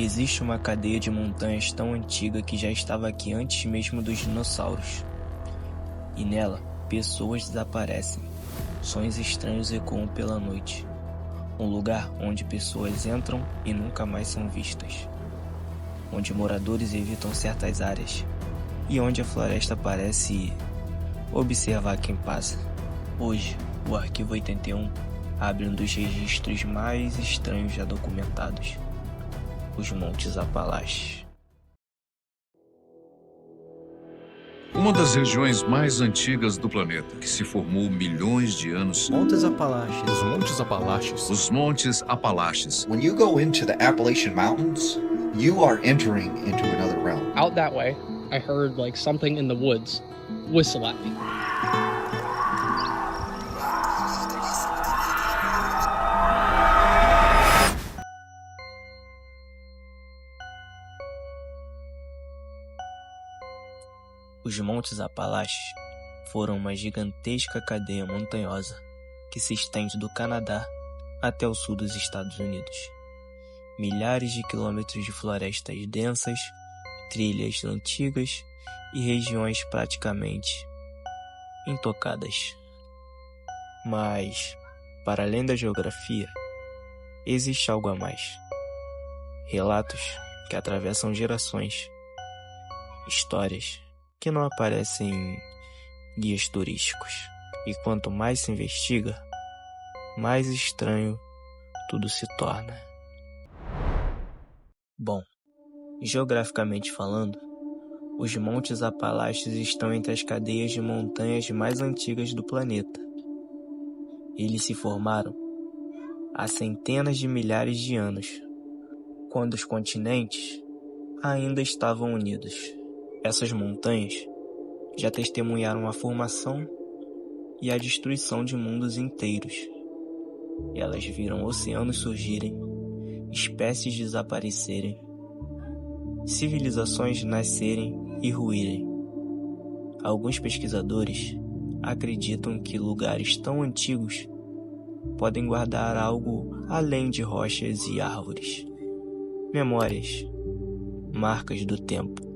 Existe uma cadeia de montanhas tão antiga que já estava aqui antes mesmo dos dinossauros. E nela, pessoas desaparecem. Sonhos estranhos ecoam pela noite. Um lugar onde pessoas entram e nunca mais são vistas. Onde moradores evitam certas áreas. E onde a floresta parece observar quem passa. Hoje, o Arquivo 81 abre um dos registros mais estranhos já documentados. Os Montes Apalaches. Uma das regiões mais antigas do planeta, que se formou milhões de anos. Montes Apalaches. Os Montes Apalaches. Os Montes Apalaches. When you go into the Appalachian Mountains, you are entering into another realm. Out that way, I heard like something in the woods whistle at me. Os Montes Apalaches foram uma gigantesca cadeia montanhosa que se estende do Canadá até o sul dos Estados Unidos. Milhares de quilômetros de florestas densas, trilhas antigas e regiões praticamente intocadas. Mas, para além da geografia, existe algo a mais. Relatos que atravessam gerações, histórias que não aparecem em guias turísticos. E quanto mais se investiga, mais estranho tudo se torna. Bom, geograficamente falando, os Montes Apalaches estão entre as cadeias de montanhas mais antigas do planeta. Eles se formaram há centenas de milhares de anos, quando os continentes ainda estavam unidos. Essas montanhas já testemunharam a formação e a destruição de mundos inteiros. Elas viram oceanos surgirem, espécies desaparecerem, civilizações nascerem e ruírem. Alguns pesquisadores acreditam que lugares tão antigos podem guardar algo além de rochas e árvores, memórias, marcas do tempo.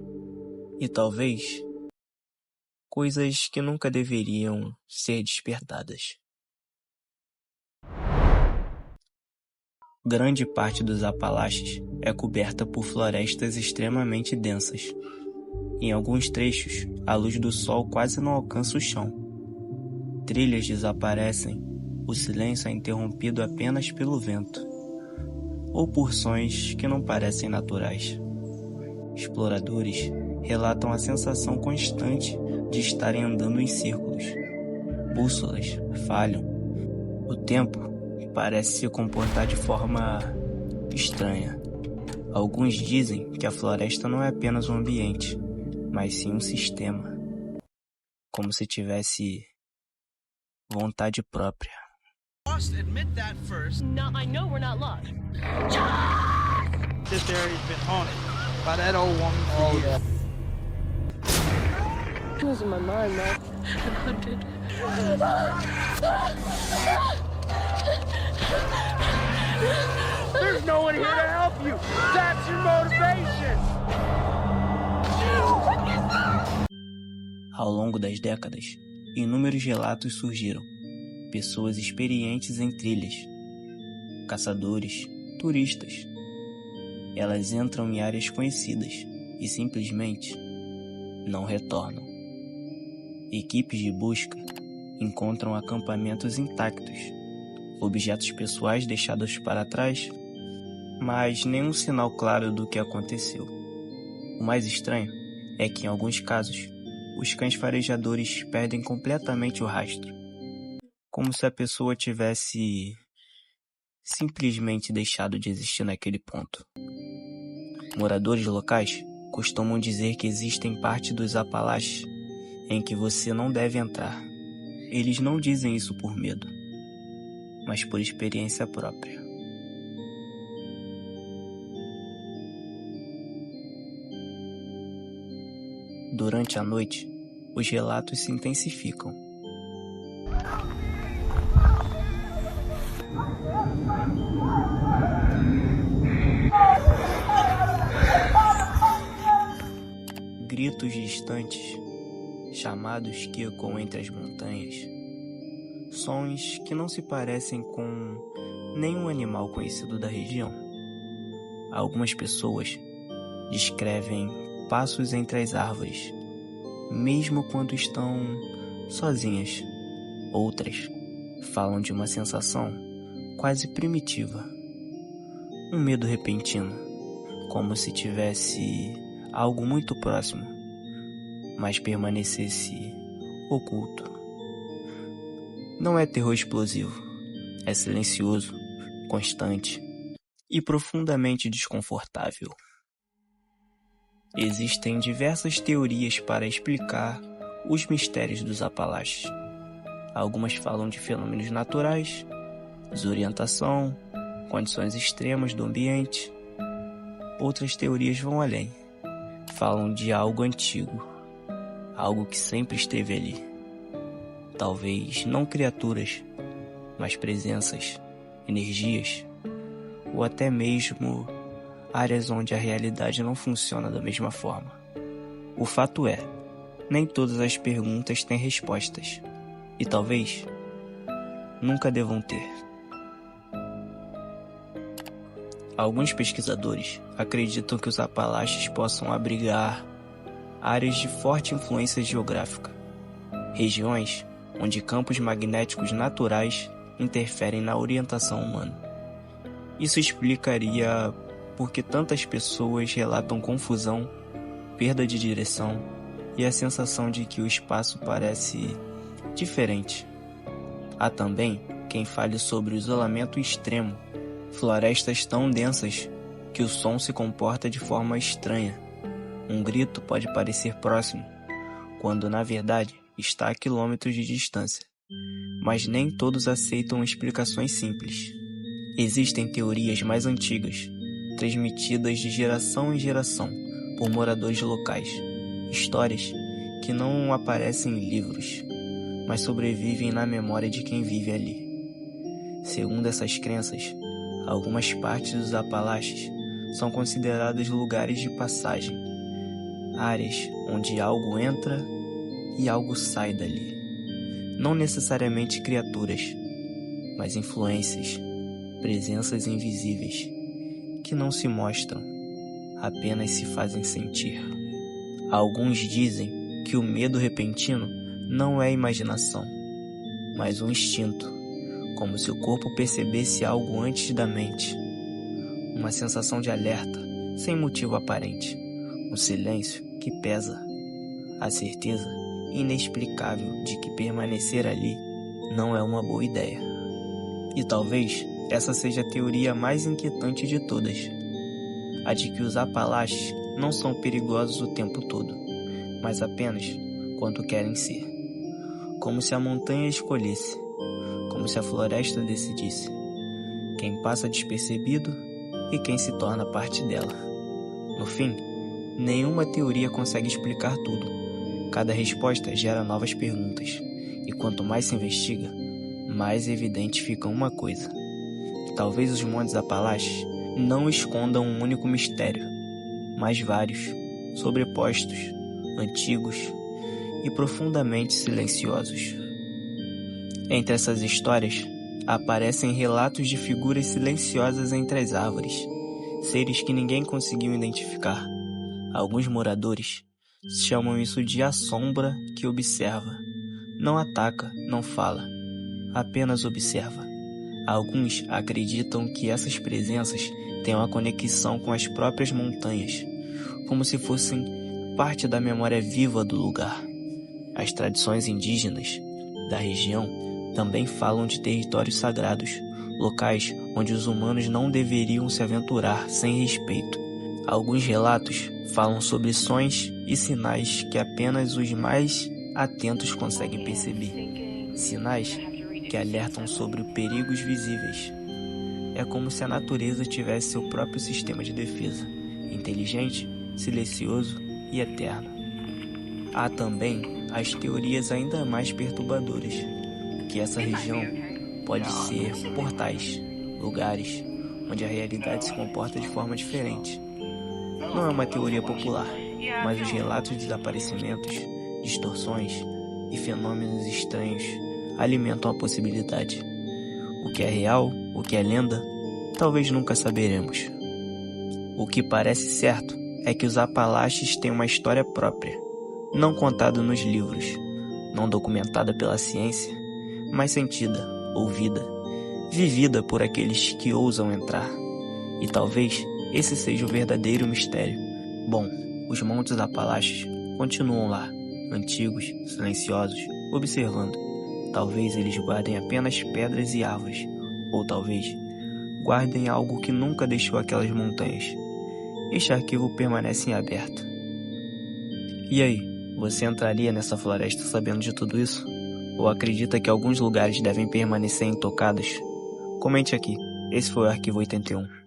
E talvez coisas que nunca deveriam ser despertadas. Grande parte dos Apalaches é coberta por florestas extremamente densas. Em alguns trechos, a luz do sol quase não alcança o chão. Trilhas desaparecem, o silêncio é interrompido apenas pelo vento, ou por sons que não parecem naturais. Exploradores relatam a sensação constante de estarem andando em círculos. Bússolas falham. O tempo parece se comportar de forma estranha. Alguns dizem que a floresta não é apenas um ambiente, mas sim um sistema. Como se tivesse vontade própria. Admit that first. No, I know we're not lost. This area's been haunted by that old woman for years. Losing my mind, man. I'm hunted. There's no one here to help you. That's your motivation. Ao longo das décadas, inúmeros relatos surgiram. Pessoas experientes em trilhas, caçadores, turistas. Elas entram em áreas conhecidas e simplesmente não retornam. Equipes de busca encontram acampamentos intactos, objetos pessoais deixados para trás, mas nenhum sinal claro do que aconteceu. O mais estranho é que, em alguns casos, os cães farejadores perdem completamente o rastro, como se a pessoa tivesse simplesmente deixado de existir naquele ponto. Moradores locais costumam dizer que existem partes dos Apalaches em que você não deve entrar. Eles não dizem isso por medo, mas por experiência própria. Durante a noite, os relatos se intensificam. gritos distantes, chamados que ecoam entre as montanhas, sons que não se parecem com nenhum animal conhecido da região. Algumas pessoas descrevem passos entre as árvores, mesmo quando estão sozinhas. Outras falam de uma sensação quase primitiva, um medo repentino, como se tivesse algo muito próximo, mas permanecesse oculto. Não é terror explosivo, é silencioso, constante e profundamente desconfortável. Existem diversas teorias para explicar os mistérios dos Apalaches. Algumas falam de fenômenos naturais, desorientação, condições extremas do ambiente. Outras teorias vão além. Falam de algo antigo, algo que sempre esteve ali. Talvez não criaturas, mas presenças, energias, ou até mesmo áreas onde a realidade não funciona da mesma forma. O fato é, nem todas as perguntas têm respostas, e talvez nunca devam ter. Alguns pesquisadores acreditam que os Apalaches possam abrigar áreas de forte influência geográfica, regiões onde campos magnéticos naturais interferem na orientação humana. Isso explicaria por que tantas pessoas relatam confusão, perda de direção e a sensação de que o espaço parece diferente. Há também quem fale sobre o isolamento extremo, florestas tão densas que o som se comporta de forma estranha. Um grito pode parecer próximo, quando na verdade está a quilômetros de distância. Mas nem todos aceitam explicações simples. Existem teorias mais antigas, transmitidas de geração em geração por moradores locais. Histórias que não aparecem em livros, mas sobrevivem na memória de quem vive ali. Segundo essas crenças, algumas partes dos Apalaches são consideradas lugares de passagem, áreas onde algo entra e algo sai dali. Não necessariamente criaturas, mas influências, presenças invisíveis, que não se mostram, apenas se fazem sentir. Alguns dizem que o medo repentino não é imaginação, mas um instinto, como se o corpo percebesse algo antes da mente. Uma sensação de alerta, sem motivo aparente. Um silêncio que pesa. A certeza inexplicável de que permanecer ali não é uma boa ideia. E talvez essa seja a teoria mais inquietante de todas. A de que os Apalaches não são perigosos o tempo todo, mas apenas quando querem ser. Como se a montanha escolhesse, como se a floresta decidisse, quem passa despercebido e quem se torna parte dela. No fim, nenhuma teoria consegue explicar tudo. Cada resposta gera novas perguntas, e quanto mais se investiga, mais evidente fica uma coisa. Talvez os Montes Apalaches não escondam um único mistério, mas vários, sobrepostos, antigos e profundamente silenciosos. Entre essas histórias, aparecem relatos de figuras silenciosas entre as árvores, seres que ninguém conseguiu identificar. Alguns moradores chamam isso de a sombra que observa. Não ataca, não fala, apenas observa. Alguns acreditam que essas presenças têm uma conexão com as próprias montanhas, como se fossem parte da memória viva do lugar. As tradições indígenas da região também falam de territórios sagrados, locais onde os humanos não deveriam se aventurar sem respeito. Alguns relatos falam sobre sons e sinais que apenas os mais atentos conseguem perceber. Sinais que alertam sobre perigos visíveis. É como se a natureza tivesse seu próprio sistema de defesa, inteligente, silencioso e eterno. Há também as teorias ainda mais perturbadoras, que essa região pode ser portais, lugares onde a realidade se comporta de forma diferente. Não é uma teoria popular, mas os relatos de desaparecimentos, distorções e fenômenos estranhos alimentam a possibilidade. O que é real, o que é lenda, talvez nunca saberemos. O que parece certo é que os Apalaches têm uma história própria, não contada nos livros, não documentada pela ciência, mas sentida, ouvida, vivida por aqueles que ousam entrar. E talvez esse seja o verdadeiro mistério. Bom, os Montes Apalaches continuam lá, antigos, silenciosos, observando. Talvez eles guardem apenas pedras e árvores, ou talvez guardem algo que nunca deixou aquelas montanhas. Este arquivo permanece em aberto. E aí, você entraria nessa floresta sabendo de tudo isso? Ou acredita que alguns lugares devem permanecer intocados? Comente aqui. Esse foi o Arquivo 81.